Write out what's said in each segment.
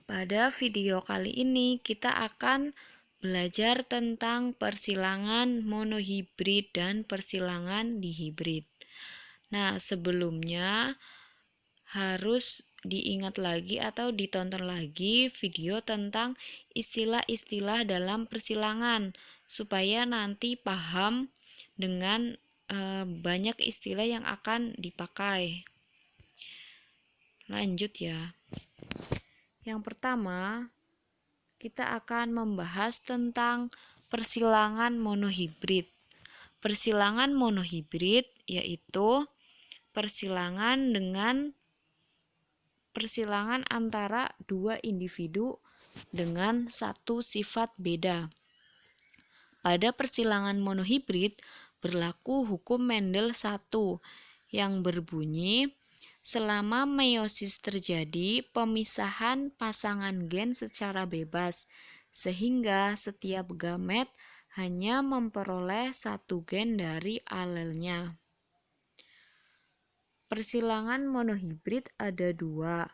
Pada video kali ini kita akan belajar tentang persilangan monohibrid dan persilangan dihibrid. Nah, sebelumnya harus diingat lagi atau ditonton lagi video tentang istilah-istilah dalam persilangan supaya nanti paham dengan banyak istilah yang akan dipakai. Lanjut ya. Yang pertama, kita akan membahas tentang persilangan monohibrid. Persilangan monohibrid yaitu persilangan antara dua individu dengan satu sifat beda. Pada persilangan monohibrid berlaku hukum Mendel 1 yang berbunyi selama meiosis terjadi pemisahan pasangan gen secara bebas, sehingga setiap gamet hanya memperoleh satu gen dari alelnya. Persilangan monohibrid ada dua.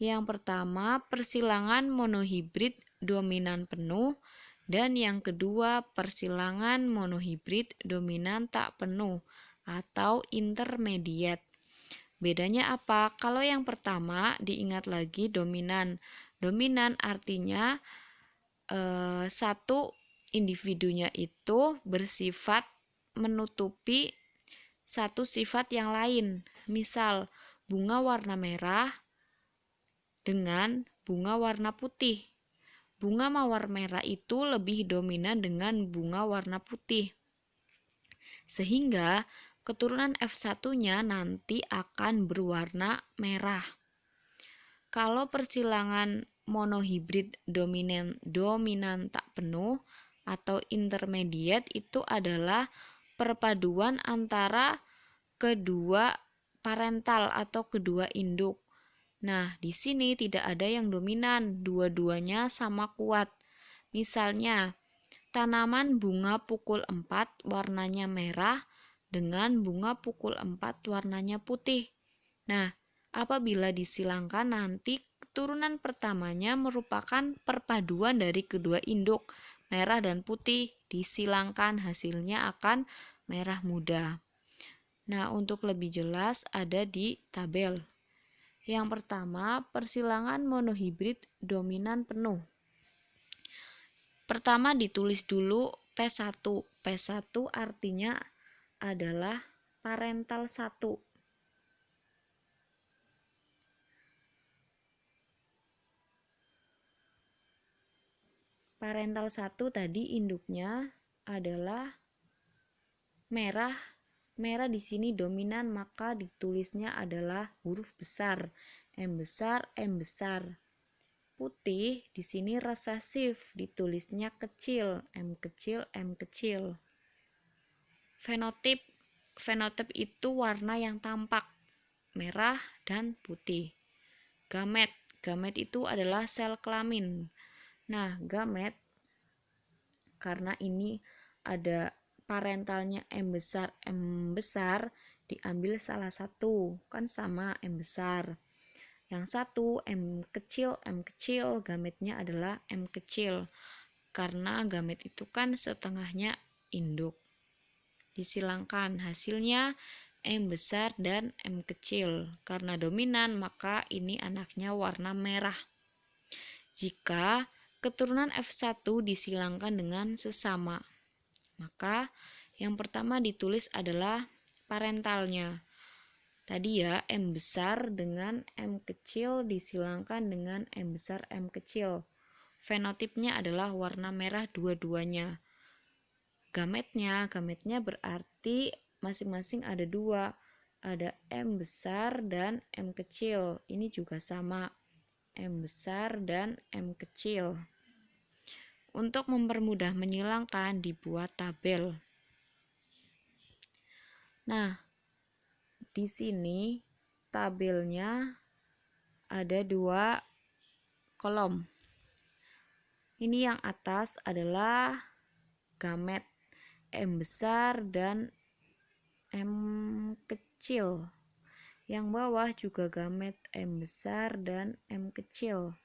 Yang pertama, persilangan monohibrid dominan penuh, dan yang kedua, persilangan monohibrid dominan tak penuh atau intermediate. Bedanya apa? Kalau yang pertama diingat lagi dominan. Dominan artinya satu individunya itu bersifat menutupi satu sifat yang lain. Misal bunga warna merah dengan bunga warna putih. Bunga mawar merah itu lebih dominan dengan bunga warna putih. Sehingga keturunan F1-nya nanti akan berwarna merah. Kalau persilangan monohibrid dominan tak penuh atau intermediate itu adalah perpaduan antara kedua parental atau kedua induk. Nah, di sini tidak ada yang dominan, dua-duanya sama kuat. Misalnya, tanaman bunga pukul 4 warnanya merah dengan bunga pukul 4 warnanya putih. Nah, apabila disilangkan nanti keturunan pertamanya merupakan perpaduan dari kedua induk, merah dan putih, disilangkan hasilnya akan merah muda. Nah, untuk lebih jelas ada di tabel. Yang pertama, persilangan monohibrid dominan penuh. Pertama ditulis dulu P1. P1 artinya adalah parental 1. Parental 1 tadi induknya adalah merah. Merah di sini dominan, maka ditulisnya adalah huruf besar, M besar, M besar. Putih di sini resesif, ditulisnya kecil, M kecil, M kecil. Fenotip itu warna yang tampak, merah dan putih. Gamet itu adalah sel kelamin. Nah, gamet karena ini ada parentalnya M besar, diambil salah satu, kan sama M besar. Yang satu M kecil, gametnya adalah M kecil. Karena gamet itu kan setengahnya induk. Disilangkan hasilnya M besar dan M kecil. Karena dominan, maka ini anaknya warna merah. Jika keturunan F1 disilangkan dengan sesama, maka yang pertama ditulis adalah parentalnya. Tadi ya, M besar dengan M kecil disilangkan dengan M besar M kecil. Fenotipnya adalah warna merah dua-duanya. Gametnya berarti masing-masing ada dua. Ada M besar dan M kecil. Ini juga sama, M besar dan M kecil. Untuk mempermudah menyilangkan, dibuat tabel. Nah, di sini tabelnya ada dua kolom. Ini yang atas adalah gamet M besar dan M kecil. Yang bawah juga gamet M besar dan M kecil.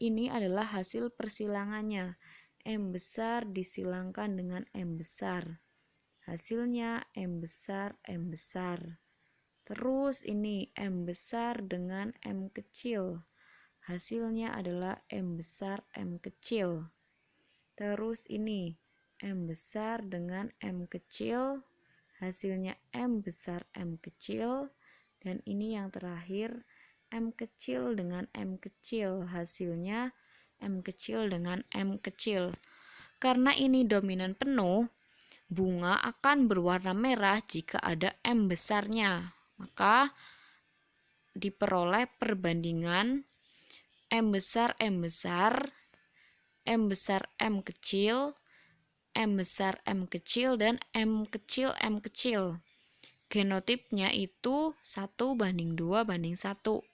ini adalah hasil persilangannya. M besar disilangkan dengan M besar. Hasilnya M besar, M besar. Terus ini M besar dengan M kecil. Hasilnya adalah M besar, M kecil. Terus ini M besar dengan M kecil. Hasilnya M besar, M kecil. Dan ini yang terakhir M kecil dengan M kecil. Hasilnya M kecil dengan M kecil. Karena ini dominan penuh, bunga akan berwarna merah jika ada M besarnya. Maka diperoleh perbandingan M besar, M besar, M besar, M kecil, M besar, M kecil, dan M kecil, M kecil. Genotipnya itu 1:2:1.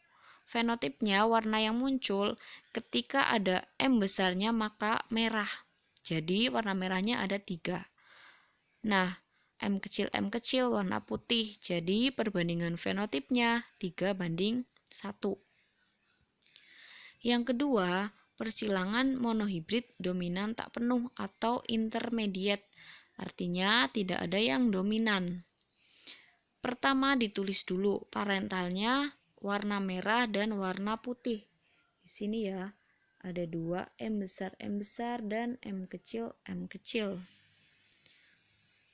Fenotipnya warna yang muncul ketika ada M besarnya maka merah. Jadi warna merahnya ada 3. Nah, M kecil warna putih. Jadi perbandingan fenotipnya 3:1. Yang kedua, persilangan monohibrid dominan tak penuh atau intermediate. Artinya tidak ada yang dominan. Pertama ditulis dulu parentalnya warna merah dan warna putih. Di sini ya, ada 2 M besar dan M kecil.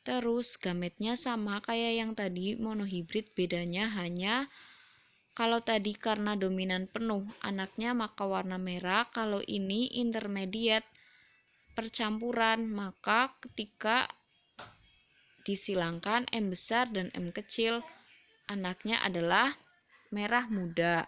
Terus gametnya sama kayak yang tadi monohibrid, bedanya hanya kalau tadi karena dominan penuh anaknya maka warna merah, kalau ini intermediate percampuran maka ketika disilangkan M besar dan M kecil anaknya adalah merah muda.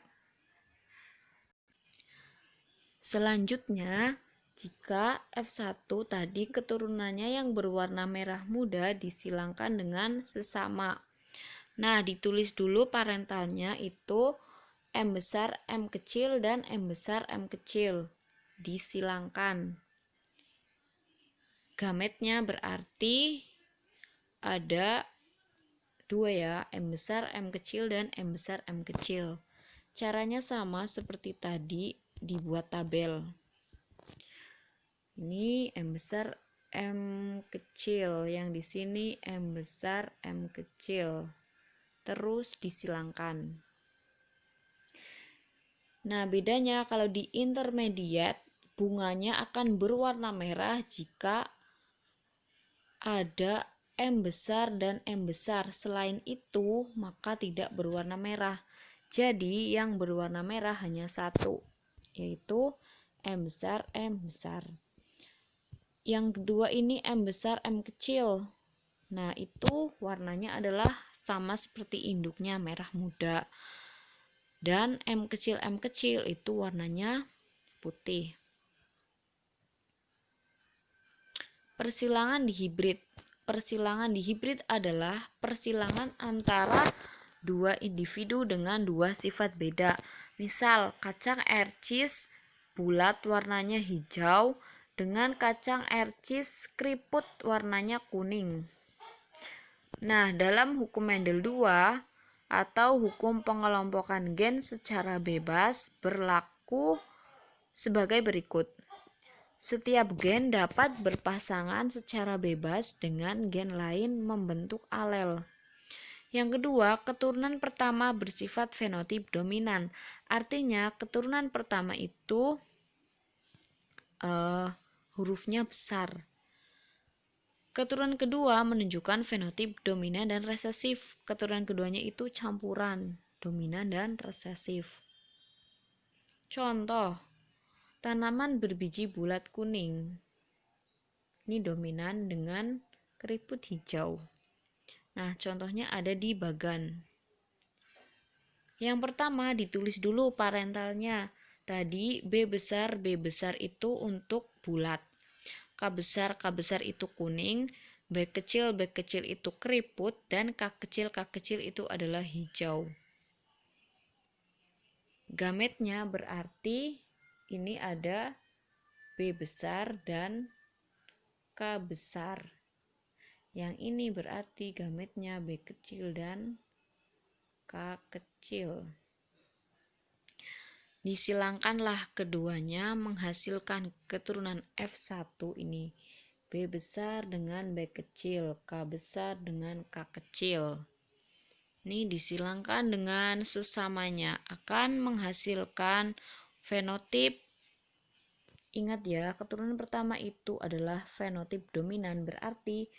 Selanjutnya, jika F1 tadi keturunannya yang berwarna merah muda disilangkan dengan sesama. Nah, ditulis dulu parentalnya itu M besar, M kecil, dan M besar, M kecil. Disilangkan. Gametnya berarti ada 2 ya, M besar, M kecil, dan M besar, M kecil. Caranya sama seperti tadi, dibuat tabel. Ini M besar, M kecil, yang di sini M besar, M kecil. Terus disilangkan. Nah, bedanya kalau di intermediate, bunganya akan berwarna merah jika ada M besar dan M besar. Selain itu, maka tidak berwarna merah. Jadi, yang berwarna merah hanya 1, yaitu M besar, M besar. Yang kedua ini M besar, M kecil. Nah, itu warnanya adalah sama seperti induknya, merah muda. Dan M kecil itu warnanya putih. Persilangan dihibrid. Persilangan dihibrid adalah persilangan antara 2 individu dengan 2 sifat beda. Misal, kacang air cheese bulat warnanya hijau dengan kacang air cheese keriput warnanya kuning. Nah, dalam hukum Mendel 2 atau hukum pengelompokan gen secara bebas berlaku sebagai berikut. Setiap gen dapat berpasangan secara bebas dengan gen lain membentuk alel. Yang kedua, keturunan pertama bersifat fenotip dominan. Artinya, keturunan pertama itu hurufnya besar. Keturunan kedua menunjukkan fenotip dominan dan resesif. Keturunan keduanya itu campuran dominan dan resesif. Contoh, tanaman berbiji bulat kuning. Ini dominan dengan keriput hijau. Nah, contohnya ada di bagan. Yang pertama ditulis dulu parentalnya. Tadi B besar itu untuk bulat. K besar itu kuning, B kecil itu keriput, dan K kecil itu adalah hijau. Gametnya berarti ini ada B besar dan K besar. Yang ini berarti gametnya B kecil dan K kecil. Disilangkanlah keduanya menghasilkan keturunan F1 ini. B besar dengan B kecil, K besar dengan K kecil. Ini disilangkan dengan sesamanya akan menghasilkan fenotip. Ingat ya, keturunan pertama itu adalah fenotip dominan, berarti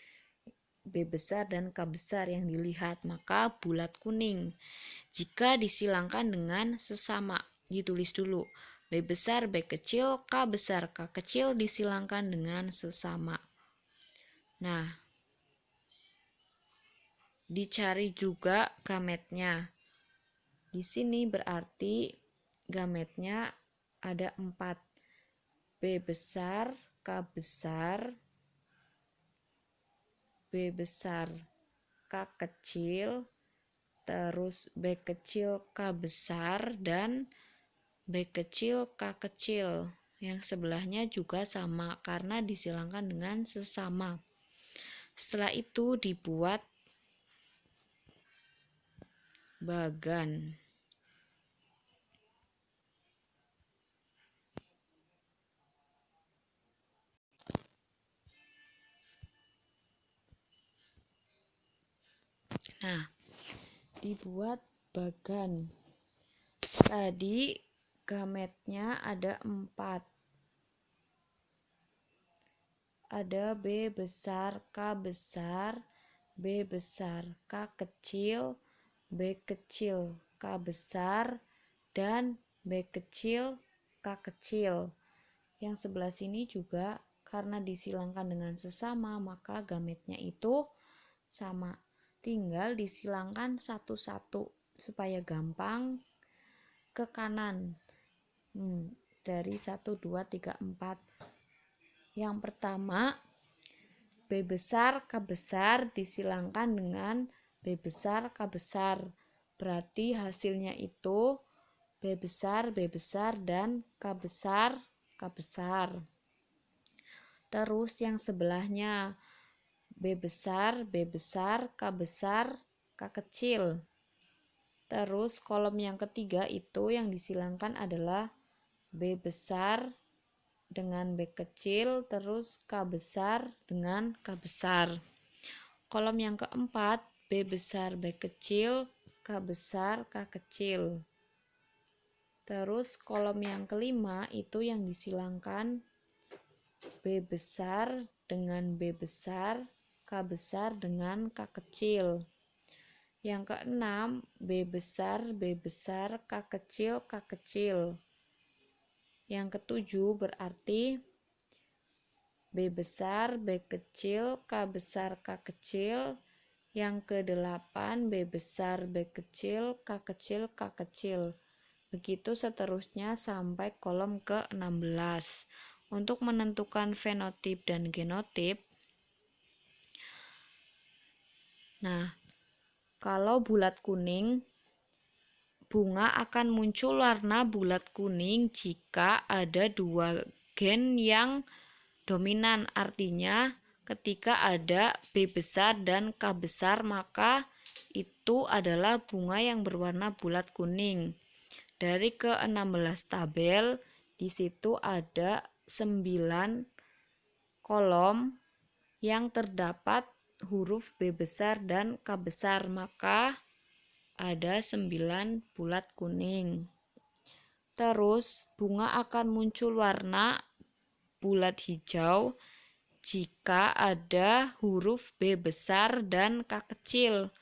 B besar dan K besar yang dilihat, maka bulat kuning. Jika disilangkan dengan sesama, ditulis dulu. B besar, B kecil, K besar, K kecil disilangkan dengan sesama. Nah, dicari juga gametnya. Di sini berarti gametnya ada 4. B besar, K besar, B besar, K kecil, terus B kecil, K besar, dan B kecil, K kecil. Yang sebelahnya juga sama karena disilangkan dengan sesama. Setelah itu dibuat bagan. Nah, dibuat bagan. Tadi gametnya ada 4. Ada B besar, K besar, B besar, K kecil, B kecil, K besar, dan B kecil, K kecil. Yang sebelah sini juga karena disilangkan dengan sesama, maka gametnya itu sama. Tinggal disilangkan satu-satu supaya gampang ke kanan. Dari 1, 2, 3, 4. Yang pertama, B besar, K besar disilangkan dengan B besar, K besar. Berarti hasilnya itu B besar, dan K besar, K besar. Terus yang sebelahnya B besar, K besar, K kecil. Terus kolom yang ketiga itu yang disilangkan adalah B besar dengan B kecil, terus K besar dengan K besar. Kolom yang keempat, B besar, B kecil, K besar, K kecil. Terus kolom yang kelima itu yang disilangkan B besar dengan B besar, K besar dengan K kecil. Yang keenam, B besar, K kecil, K kecil. Yang ketujuh berarti B besar, B kecil, K besar, K kecil. Yang kedelapan, B besar, B kecil, K kecil, K kecil. Begitu seterusnya sampai kolom ke-16. Untuk menentukan fenotip dan genotip, nah, kalau bulat kuning, bunga akan muncul warna bulat kuning jika ada 2 gen yang dominan. Artinya ketika ada B besar dan K besar, maka itu adalah bunga yang berwarna bulat kuning. Dari ke-16 tabel, di situ ada 9 kolom yang terdapat huruf B besar dan K besar, maka ada 9 bulat kuning. Terus bunga akan muncul warna bulat hijau jika ada huruf B besar dan K kecil.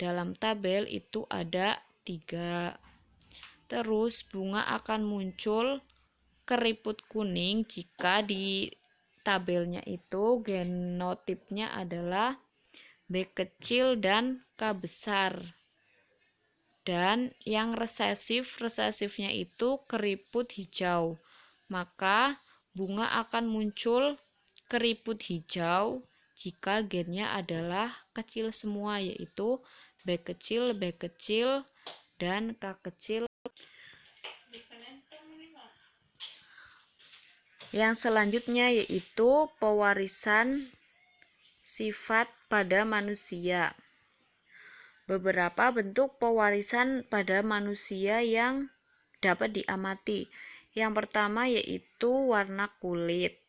Dalam tabel itu ada 3. Terus bunga akan muncul keriput kuning jika di tabelnya itu genotipnya adalah B kecil dan K besar. Dan yang resesifnya itu keriput hijau. Maka bunga akan muncul keriput hijau jika gennya adalah kecil semua, yaitu B kecil, dan K kecil. Yang selanjutnya yaitu pewarisan sifat pada manusia. Beberapa bentuk pewarisan pada manusia yang dapat diamati. Yang pertama yaitu warna kulit.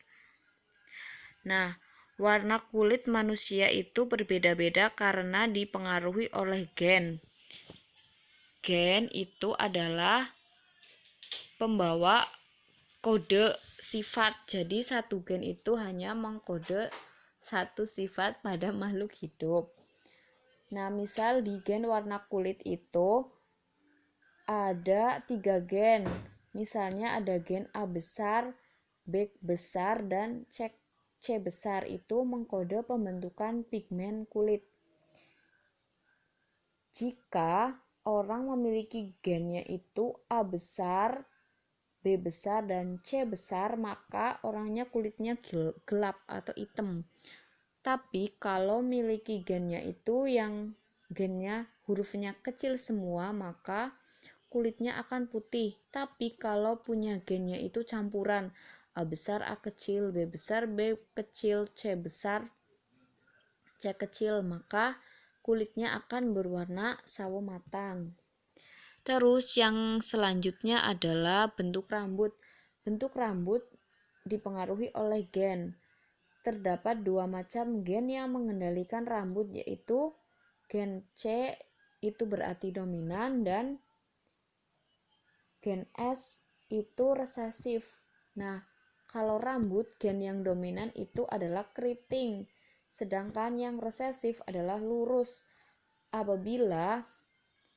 Nah, warna kulit manusia itu berbeda-beda karena dipengaruhi oleh gen. Gen itu adalah pembawa kode sifat. Jadi satu gen itu hanya mengkode satu sifat pada makhluk hidup. Nah, misal di gen warna kulit itu ada 3 gen. Misalnya ada gen A besar, B besar, dan C besar. Itu mengkode pembentukan pigmen kulit. Jika orang memiliki gennya itu A besar, B besar, dan C besar, maka orangnya kulitnya gelap atau hitam. Tapi kalau miliki gennya itu yang gennya hurufnya kecil semua, maka kulitnya akan putih. Tapi kalau punya gennya itu campuran A besar, A kecil, B besar, B kecil, C besar, C kecil, maka kulitnya akan berwarna sawo matang. Terus yang selanjutnya adalah bentuk rambut. Bentuk rambut dipengaruhi oleh gen. Terdapat 2 macam gen yang mengendalikan rambut, yaitu gen C itu berarti dominan dan gen S itu resesif. Nah, kalau rambut gen yang dominan itu adalah keriting, sedangkan yang resesif adalah lurus. Apabila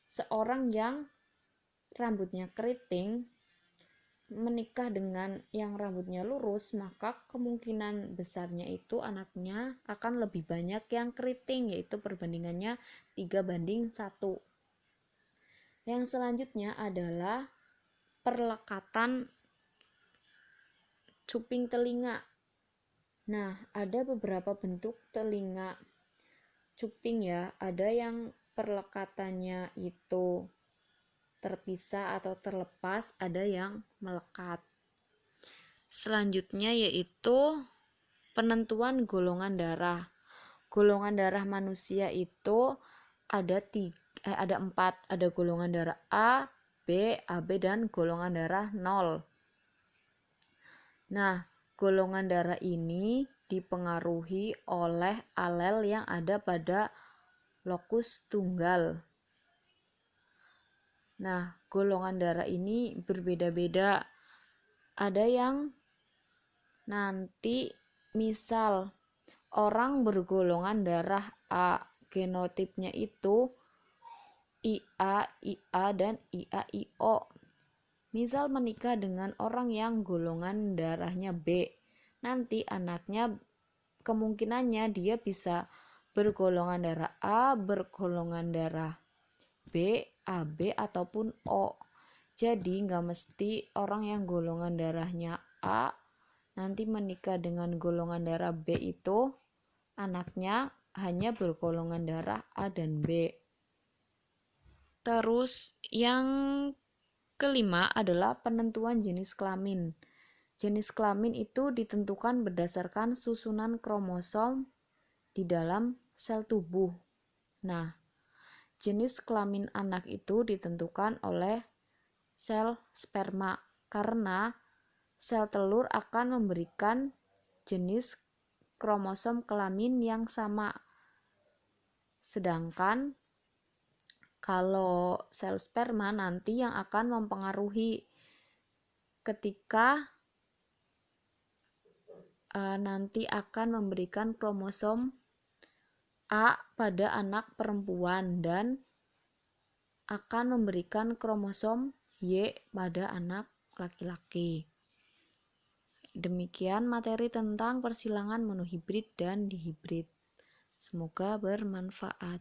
seorang yang rambutnya keriting menikah dengan yang rambutnya lurus, maka kemungkinan besarnya itu anaknya akan lebih banyak yang keriting, yaitu perbandingannya 3:1. Yang selanjutnya adalah perlekatan cuping telinga. Nah, ada beberapa bentuk telinga cuping ya. Ada yang perlekatannya itu terpisah atau terlepas, ada yang melekat. Selanjutnya yaitu penentuan golongan darah. Golongan darah manusia itu ada 4. Ada golongan darah A, B, AB, dan golongan darah 0. Nah, golongan darah ini dipengaruhi oleh alel yang ada pada lokus tunggal. Nah, golongan darah ini berbeda-beda. Ada yang nanti misal orang bergolongan darah A, genotipnya itu IA, IA, dan IA-IO. Misal menikah dengan orang yang golongan darahnya B, nanti anaknya kemungkinannya dia bisa bergolongan darah A, bergolongan darah B, AB, ataupun O. Jadi nggak mesti orang yang golongan darahnya A nanti menikah dengan golongan darah B itu anaknya hanya bergolongan darah A dan B. Terus yang kelima adalah penentuan jenis kelamin. Jenis kelamin itu ditentukan berdasarkan susunan kromosom di dalam sel tubuh. Nah, jenis kelamin anak itu ditentukan oleh sel sperma karena sel telur akan memberikan jenis kromosom kelamin yang sama. Sedangkan kalau sel sperma nanti yang akan mempengaruhi ketika nanti akan memberikan kromosom A pada anak perempuan dan akan memberikan kromosom Y pada anak laki-laki. Demikian materi tentang persilangan monohibrid dan dihibrid. Semoga bermanfaat.